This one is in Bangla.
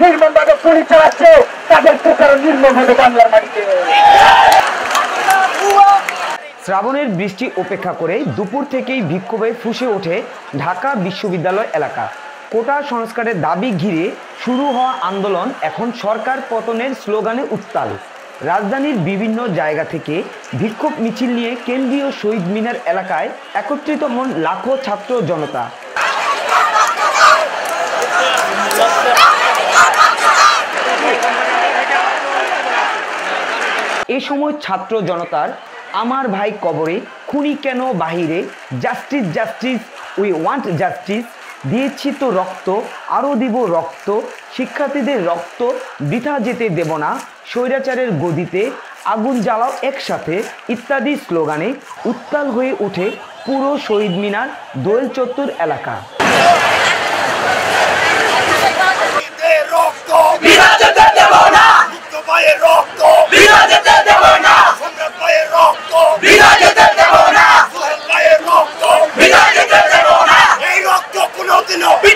নির্মমভাবে গুলি চালাচ্ছে তাদের প্রকারও নির্মম হবে বাংলার মাটিতে। শ্রাবণের বৃষ্টি উপেক্ষা করে দুপুর থেকেই বিক্ষোভে ফুঁসে ওঠে ঢাকা বিশ্ববিদ্যালয় এলাকা। কোটা সংস্কারের দাবি ঘিরে শুরু হওয়া আন্দোলন এখন সরকার পতনের স্লোগানে উত্তাল। রাজধানীর বিভিন্ন জায়গা থেকে বিক্ষোভ মিছিল নিয়ে কেন্দ্রীয় শহীদ মিনার এলাকায় একত্রিত হন লাখো ছাত্র জনতা। এ সময় ছাত্র জনতার আমার ভাই কবরে, খুনি কেন বাহিরে, justice justice we want justice, দিয়েছি তো রক্ত আরও দিব রক্ত, শিক্ষার্থীদের রক্ত বৃথা যেতে দেব না, স্বৈরাচারের গদিতে আগুন জ্বালাও একসাথে ইত্যাদি স্লোগানে উত্তাল হয়ে ওঠে পুরো শহীদ মিনার দোয়েল চত্বর এলাকা। No.